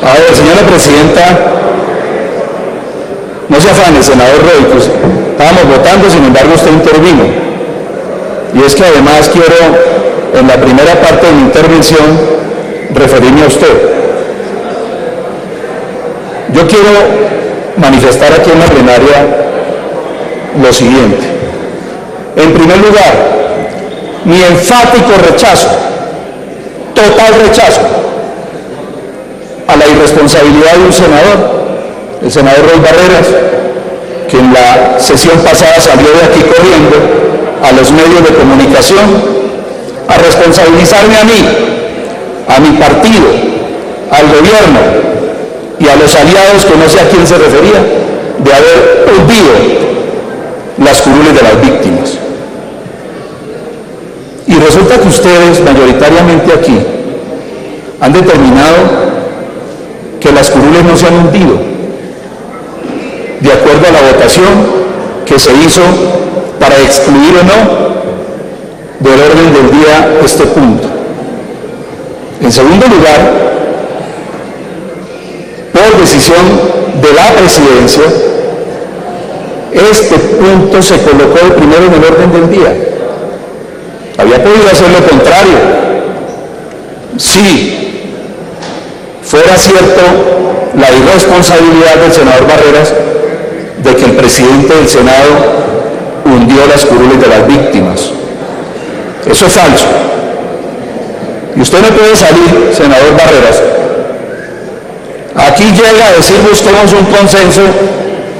A ver, señora presidenta, no se afane, senador Roy, pues estábamos votando, sin embargo usted intervino. Y es que además quiero, en la primera parte de mi intervención, referirme a usted. Yo quiero manifestar aquí en la plenaria lo siguiente. En primer lugar, mi enfático rechazo, total rechazo, a la irresponsabilidad de un senador, el senador Roy Barreras, que en la sesión pasada salió de aquí corriendo a los medios de comunicación a responsabilizarme a mí, a mi partido, al gobierno y a los aliados, que no sé a quién se refería, de haber hundido las curules de las víctimas. Y resulta que ustedes, mayoritariamente aquí, han determinado que las curules no se han hundido, de acuerdo a la votación que se hizo para excluir o no del orden del día este punto. En segundo lugar, por decisión de la presidencia, este punto se colocó de primero en el orden del día. Había podido hacer lo contrario. Si fuera cierto la irresponsabilidad del senador Barreras de que el presidente del Senado hundió las curules de las víctimas. Eso es falso. Y usted no puede salir, senador Barreras. Aquí llega a decir busquemos un consenso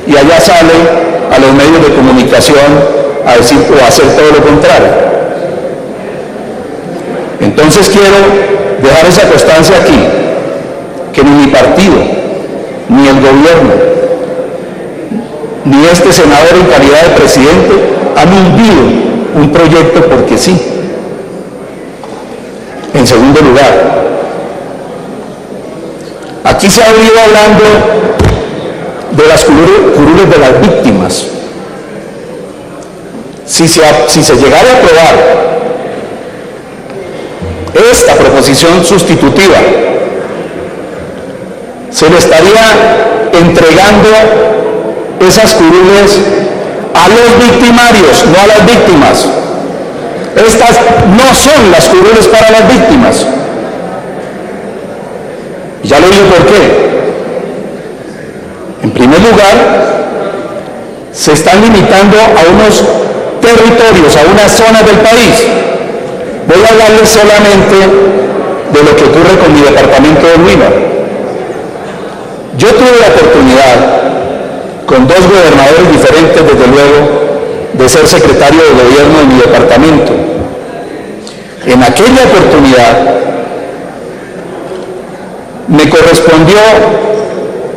y allá sale a los medios de comunicación a decir o a hacer todo lo contrario. Entonces quiero dejar esa constancia aquí, que ni mi partido, ni el gobierno, ni este senador en calidad de presidente han hundido un proyecto porque sí. En segundo lugar, aquí se ha venido hablando de las curules de las víctimas. Si se llegara a aprobar esta proposición sustitutiva, se le estaría entregando esas curules a los victimarios, no a las víctimas. Estas no son las curules para las víctimas. Ya le digo por qué. En primer lugar, se están limitando a unos territorios, a unas zonas del país. Voy a hablarles solamente de lo que ocurre con mi departamento de Huila. Yo tuve la oportunidad, con dos gobernadores diferentes, desde luego, de ser secretario de gobierno de mi departamento. En aquella oportunidad me correspondió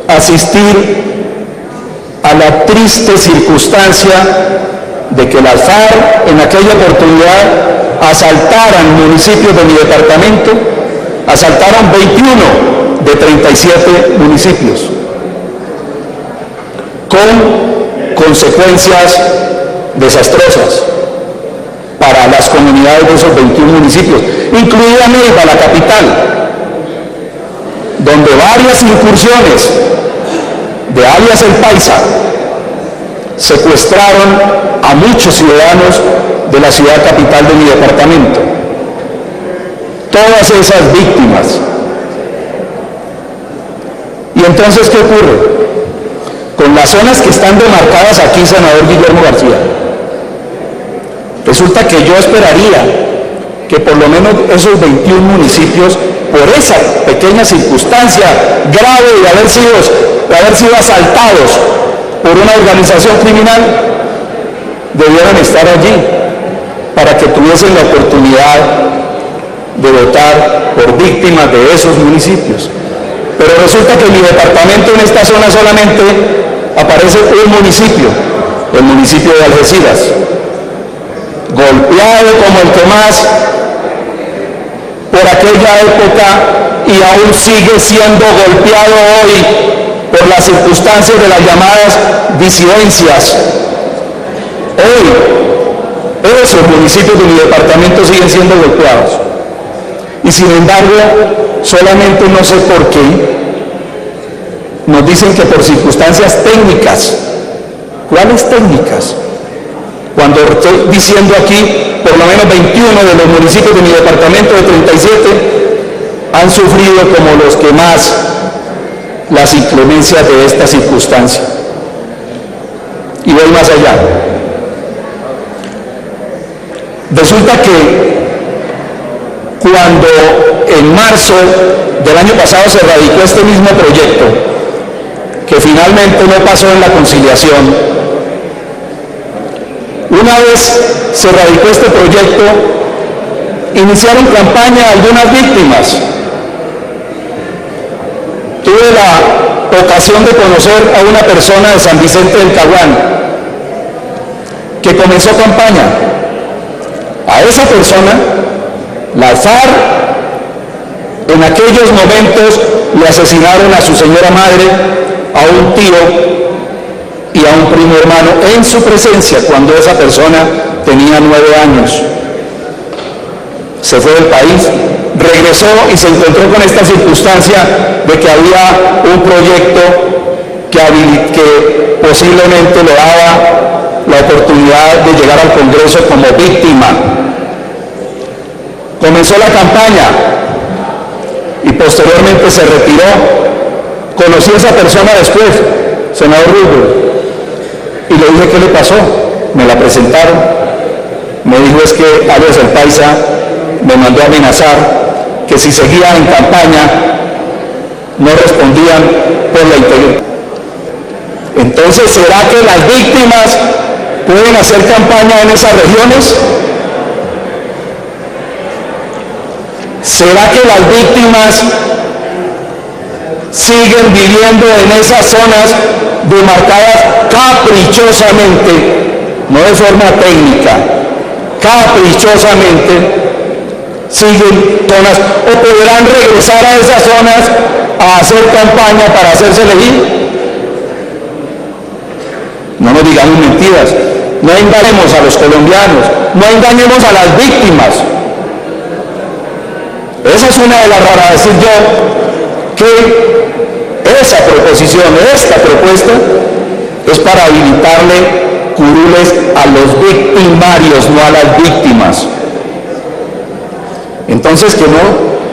asistir a la triste circunstancia de que las FARC en aquella oportunidad asaltaran municipios de mi departamento, asaltaron 21 de 37 municipios, con consecuencias desastrosas para las comunidades de esos 21 municipios, incluida Neiva, la capital, donde varias incursiones de alias El Paisa secuestraron a muchos ciudadanos de la ciudad capital de mi departamento. Todas esas víctimas. Y entonces, ¿qué ocurre? Con las zonas que están demarcadas aquí, senador Guillermo García, resulta que yo esperaría que por lo menos esos 21 municipios, por esa pequeña circunstancia grave de haber sido asaltados por una organización criminal, debieran estar allí para que tuviesen la oportunidad de votar por víctimas de esos municipios. Pero resulta que en mi departamento, en esta zona, solamente aparece un municipio, el municipio de Algeciras, golpeado como el que más por aquella época y aún sigue siendo golpeado hoy por las circunstancias de las llamadas disidencias. Hoy, esos municipios de mi departamento siguen siendo golpeados. Y sin embargo, solamente no sé por qué, nos dicen que por circunstancias técnicas. ¿Cuáles técnicas? Cuando estoy diciendo aquí, por lo menos 21 de los municipios de mi departamento de 37 han sufrido como los que más las inclemencias de esta circunstancia. Y voy más allá. Resulta que cuando en marzo del año pasado se radicó este mismo proyecto, que finalmente no pasó en la conciliación, una vez se radicó este proyecto, iniciaron campaña algunas víctimas. Tuve la ocasión de conocer a una persona de San Vicente del Caguán que comenzó campaña. A esa persona, la FARC, en aquellos momentos le asesinaron a su señora madre, a un tío y a un primo hermano en su presencia cuando esa persona tenía 9 años. Se fue del país, regresó y se encontró con esta circunstancia de que había un proyecto que posiblemente le daba la oportunidad de llegar al Congreso como víctima. Comenzó la campaña y posteriormente se retiró. Conocí a esa persona después, senador Rubio, y le dije: ¿qué le pasó? Me la presentaron. Me dijo: es que Arias el Paisa me mandó a amenazar que si seguía en campaña no respondían por la integridad. Entonces, ¿será que las víctimas pueden hacer campaña en esas regiones? ¿Será que las víctimas siguen viviendo en esas zonas demarcadas caprichosamente, no de forma técnica, caprichosamente? Siguen zonas, o podrán regresar a esas zonas a hacer campaña para hacerse elegir. No nos digamos mentiras, no engañemos a los colombianos, no engañemos a las víctimas. Esa es una de las raras, decir yo que esa proposición, esta propuesta es para habilitarle curules a los victimarios, no a las víctimas. Entonces, que no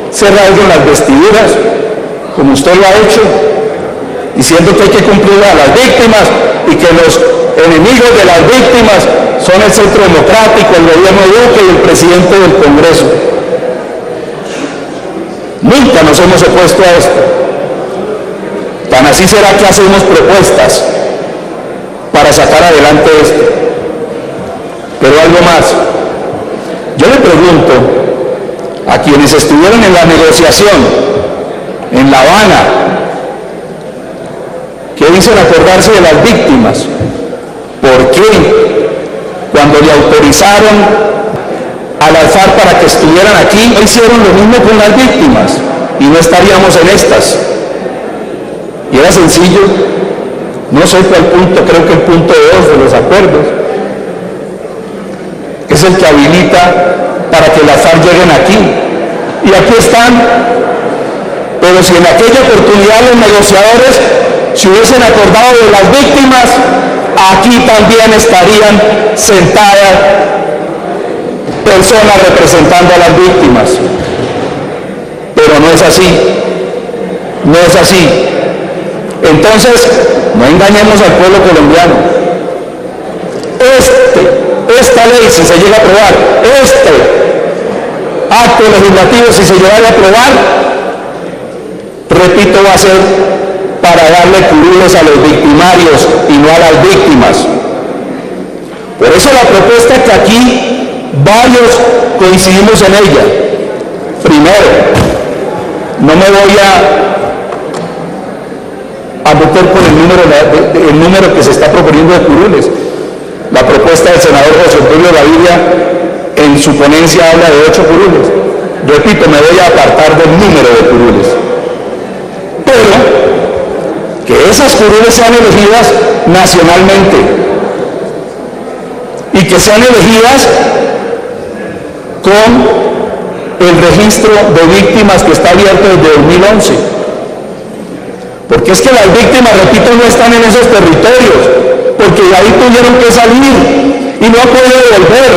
se rasguen las vestiduras, como usted lo ha hecho, diciendo que hay que cumplir a las víctimas y que los enemigos de las víctimas son el Centro Democrático, el gobierno de Duque y el presidente del Congreso. Nunca nos hemos opuesto a esto. Tan así será que hacemos propuestas para sacar adelante esto. Pero algo más. Yo le pregunto a quienes estuvieron en la negociación en La Habana, que dicen acordarse de las víctimas, ¿por qué cuando le autorizaron a la FARC para que estuvieran aquí, hicieron lo mismo con las víctimas y no estaríamos en estas? Y era sencillo, no sé cuál punto, creo que el punto 2 de los acuerdos es el que habilita para que las FARC lleguen aquí. Y aquí están. Pero si en aquella oportunidad los negociadores se hubiesen acordado de las víctimas, aquí también estarían sentadas personas representando a las víctimas. Pero no es así. No es así. Entonces, no engañemos al pueblo colombiano. Esta ley, si se llega a aprobar, este acto legislativo, si se llega a aprobar, repito, va a ser para darle curules a los victimarios y no a las víctimas. Por eso la propuesta que aquí varios coincidimos en ella. Primero, no me voy a meter con el número que se está proponiendo de curules. La propuesta del senador José Antonio Gaviria en su ponencia habla de 8 curules. Repito, me voy a apartar del número de curules. Pero que esas curules sean elegidas nacionalmente y que sean elegidas con el registro de víctimas que está abierto desde 2011. Porque es que las víctimas, repito, no están en esos territorios, porque de ahí tuvieron que salir y no han podido volver.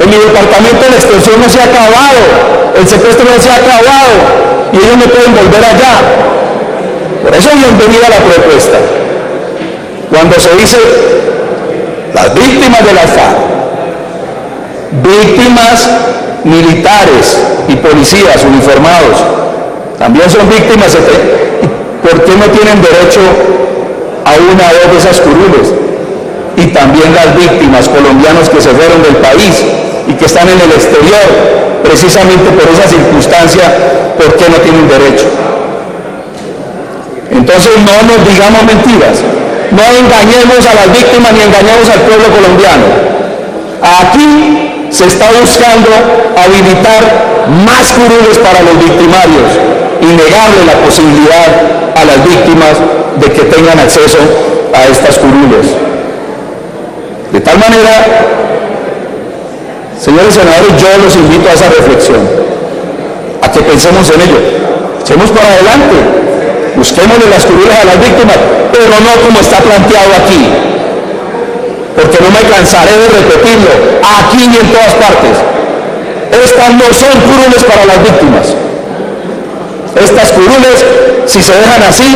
En mi departamento la extorsión no se ha acabado, el secuestro no se ha acabado y ellos no pueden volver allá. Por eso es bienvenida la propuesta. Cuando se dice las víctimas de las FARC, víctimas militares y policías uniformados, también son víctimas. ¿Por qué no tienen derecho a una o dos de esas curules? Y también las víctimas colombianos que se fueron del país y que están en el exterior, precisamente por esa circunstancia, ¿por qué no tienen derecho? Entonces no nos digamos mentiras, no engañemos a las víctimas ni engañemos al pueblo colombiano. Aquí se está buscando habilitar más curules para los victimarios y negarle la posibilidad a las víctimas de que tengan acceso a estas curules. De tal manera, señores senadores, yo los invito a esa reflexión, a que pensemos en ello, echemos para adelante, busquémosle las curules a las víctimas, pero no como está planteado aquí, porque no me cansaré de repetirlo, aquí y en todas partes. Estas no son curules para las víctimas. Estas curules, si se dejan así,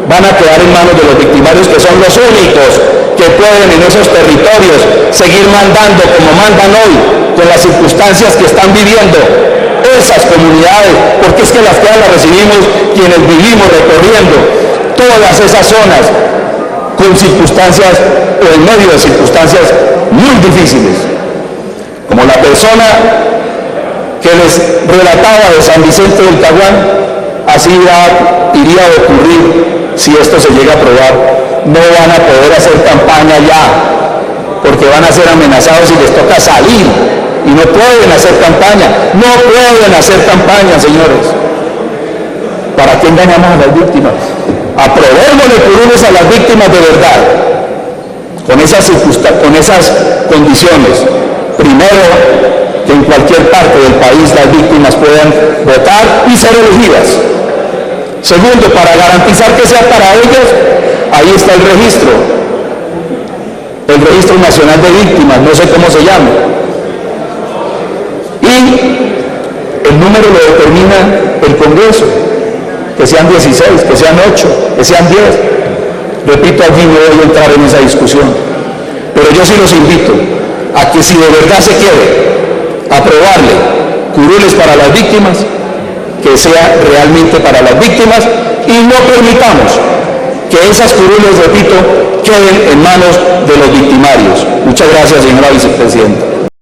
van a quedar en manos de los victimarios, que son los únicos que pueden en esos territorios seguir mandando como mandan hoy, con las circunstancias que están viviendo esas comunidades, porque es que las quedas las recibimos quienes vivimos recorriendo todas esas zonas con circunstancias o en medio de circunstancias muy difíciles, como la persona que les relataba de San Vicente del Caguán. Así iría a ocurrir si esto se llega a aprobar. No van a poder hacer campaña ya, porque van a ser amenazados y les toca salir, y no pueden hacer campaña, no pueden hacer campaña, señores. ¿Para qué engañamos a las víctimas? Aprobémosle curules a las víctimas de verdad, con esas condiciones. Primero, que en cualquier parte del país las víctimas puedan votar y ser elegidas. Segundo, para garantizar que sea para ellas, ahí está el Registro Nacional de Víctimas, no sé cómo se llama. Y el número lo determina el Congreso, que sean 16, que sean 8, que sean 10. Repito, allí no voy a entrar en esa discusión, pero yo sí los invito a que si de verdad se quiere aprobarle curules para las víctimas, que sea realmente para las víctimas y no permitamos que esas curules, repito, queden en manos de los victimarios. Muchas gracias, señora vicepresidenta.